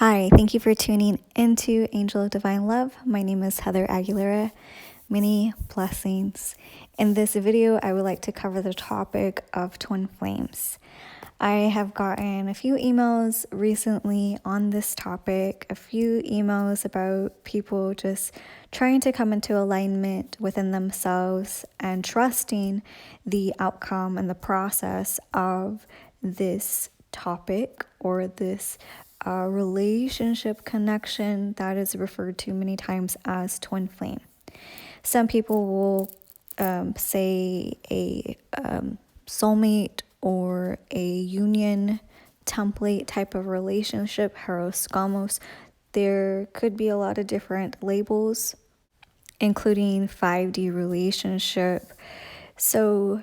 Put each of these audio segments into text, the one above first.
Hi, thank you for tuning into Angel of Divine Love. My name is Heather Aguilera. Many blessings. In this video, I would like to cover the topic of twin flames. I have gotten a few emails recently on this topic, a few emails about people just trying to come into alignment within themselves and trusting the outcome and the process of this topic or this relationship connection that is referred to many times as twin flame. Some people will say a soulmate or a union template type of relationship, Hieros Gamos. There could be a lot of different labels, including 5D relationship. So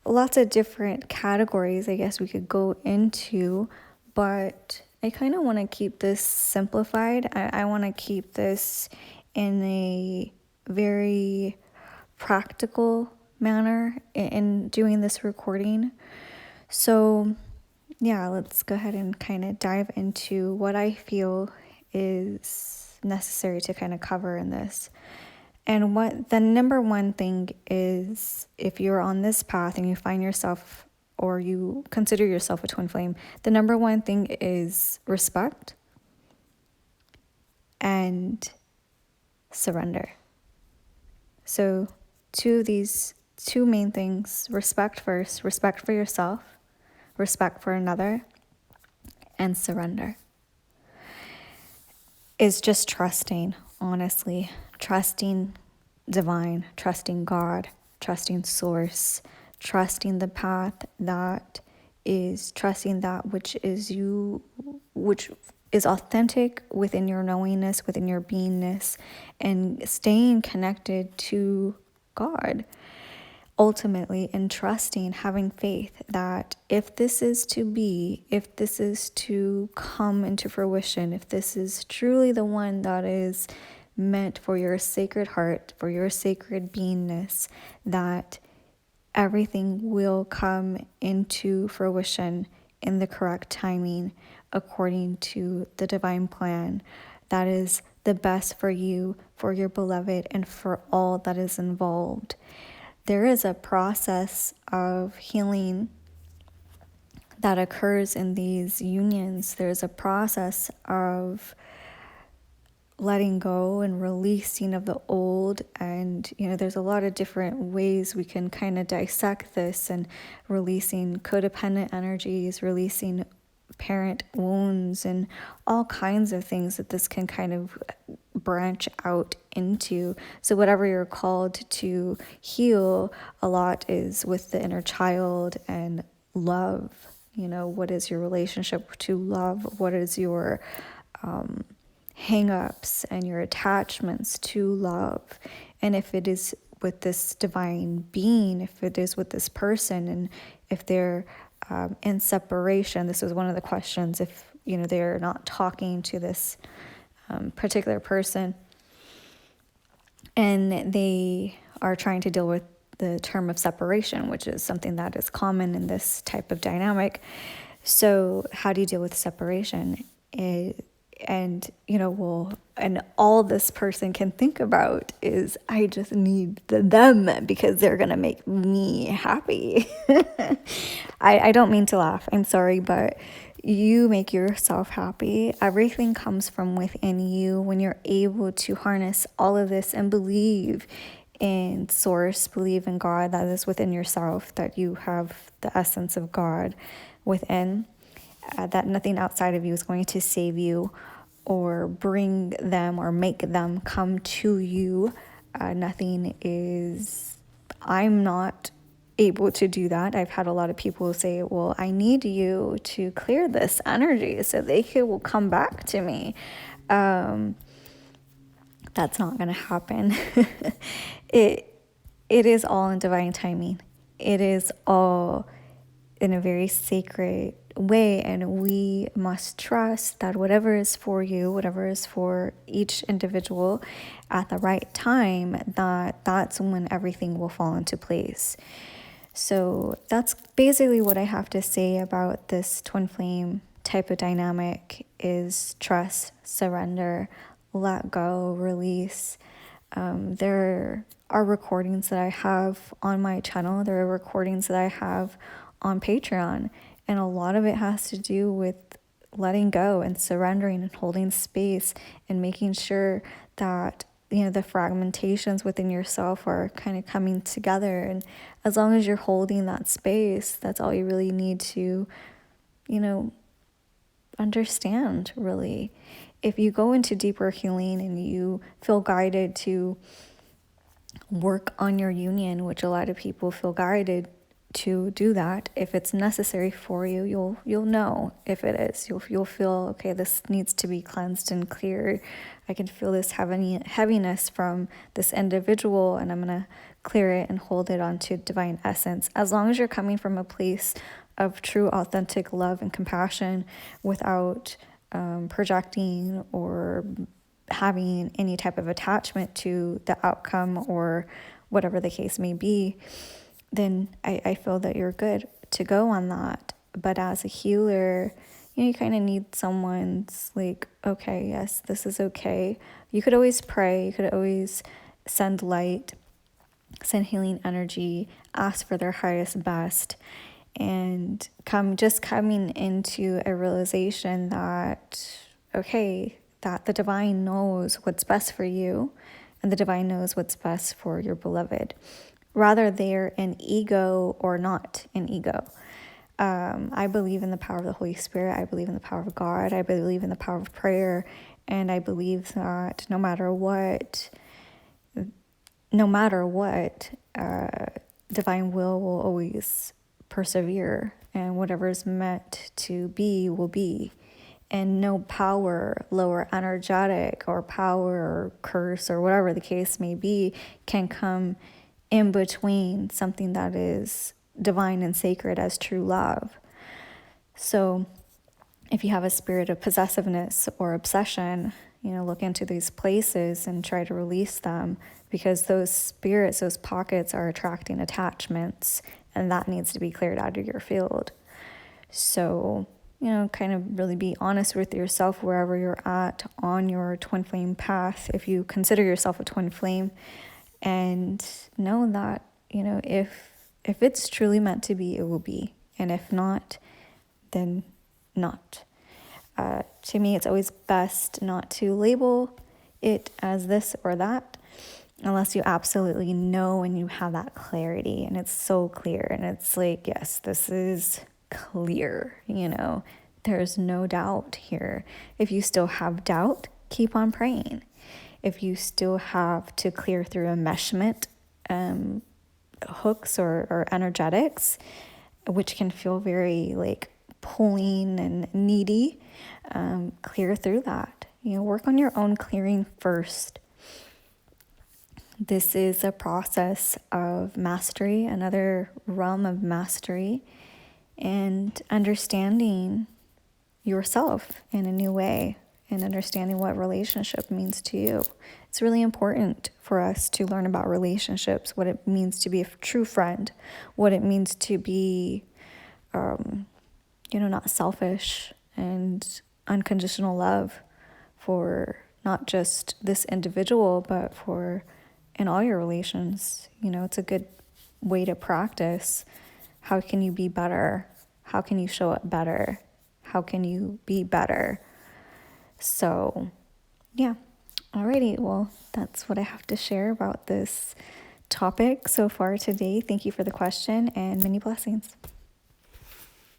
lots of different categories I guess we could go into, but I kind of want to keep this simplified. I want to keep this in a very practical manner in doing this recording. So yeah, let's go ahead and kind of dive into what I feel is necessary to kind of cover in this. And what the number one thing is, if you're on this path and you find yourself or you consider yourself a twin flame, the number one thing is respect and surrender. So these two main things: respect first, respect for yourself, respect for another, and surrender. Is just trusting, honestly, trusting divine, trusting God, trusting source, trusting the path that is, trusting that which is you, which is authentic within your knowingness, within your beingness, and staying connected to God. Ultimately, and trusting, having faith that if this is to be, if this is to come into fruition, if this is truly the one that is meant for your sacred heart, for your sacred beingness, that everything will come into fruition in the correct timing according to the divine plan that is the best for you, for your beloved, and for all that is involved. There is a process of healing that occurs in these unions. There's a process of letting go and releasing of the old, and there's a lot of different ways we can kind of dissect this, and releasing codependent energies, releasing parent wounds, and all kinds of things that this can kind of branch out into. So whatever you're called to heal, a lot is with the inner child and love. What is your relationship to love? What is your hang-ups and your attachments to love? And if it is with this divine being, if it is with this person, and if they're in separation, this was one of the questions, if they're not talking to this particular person and they are trying to deal with the term of separation, which is something that is common in this type of dynamic. So how do you deal with separation? And all this person can think about is, I just need them because they're going to make me happy. I don't mean to laugh. I'm sorry, but you make yourself happy. Everything comes from within you when you're able to harness all of this and believe in source, believe in God that is within yourself, that you have the essence of God within, that nothing outside of you is going to save you or bring them or make them come to you. Nothing is, I'm not able to do that. I've had a lot of people say, well, I need you to clear this energy so they will come back to me. That's not going to happen. It is all in divine timing. It is all in a very sacred way, and we must trust that whatever is for you, whatever is for each individual at the right time, that's when everything will fall into place. So that's basically what I have to say about this twin flame type of dynamic is trust, surrender, let go, release. There are recordings that I have on my channel. There are recordings that I have on Patreon. And a lot of it has to do with letting go and surrendering and holding space and making sure that, you know, the fragmentations within yourself are kind of coming together. And as long as you're holding that space, that's all you really need to, you know, understand, really. If you go into deeper healing and you feel guided to work on your union, which a lot of people feel guided to do that, if it's necessary for you, you'll know if it is. You'll feel, okay, this needs to be cleansed and cleared. I can feel this heaviness from this individual, and I'm gonna clear it and hold it onto divine essence. As long as you're coming from a place of true, authentic love and compassion, without projecting or having any type of attachment to the outcome or whatever the case may be, then I feel that you're good to go on that. But as a healer, you know, you kind of need someone's like, okay, yes, this is okay. You could always pray. You could always send light, send healing energy, ask for their highest best, and coming into a realization that, okay, that the divine knows what's best for you and the divine knows what's best for your beloved. Rather, they're an ego or not an ego. I believe in the power of the Holy Spirit. I believe in the power of God. I believe in the power of prayer. And I believe that no matter what, divine will always persevere. And whatever is meant to be will be. And no power, lower energetic or power or curse or whatever the case may be, can come in between something that is divine and sacred as true love. So if you have a spirit of possessiveness or obsession, you know, look into these places and try to release them, because those spirits, those pockets are attracting attachments, and that needs to be cleared out of your field. So, you know, kind of really be honest with yourself wherever you're at on your twin flame path, if you consider yourself a twin flame, and know that, you know, if it's truly meant to be, it will be. And if not, then not. To me, it's always best not to label it as this or that, unless you absolutely know and you have that clarity and it's so clear and it's like, yes, this is clear, you know, there's no doubt here. If you still have doubt, keep on praying. If you still have to clear through enmeshment, hooks or energetics, which can feel very like pulling and needy, clear through that. You know, work on your own clearing first. This is a process of mastery, another realm of mastery, and understanding yourself in a new way, and understanding what relationship means to you. It's really important for us to learn about relationships, what it means to be a true friend, what it means to be, not selfish, and unconditional love for not just this individual, but for in all your relations. You know, it's a good way to practice. How can you be better? How can you show up better? How can you be better? So, yeah. Alrighty, well, that's what I have to share about this topic so far today. Thank you for the question, and many blessings.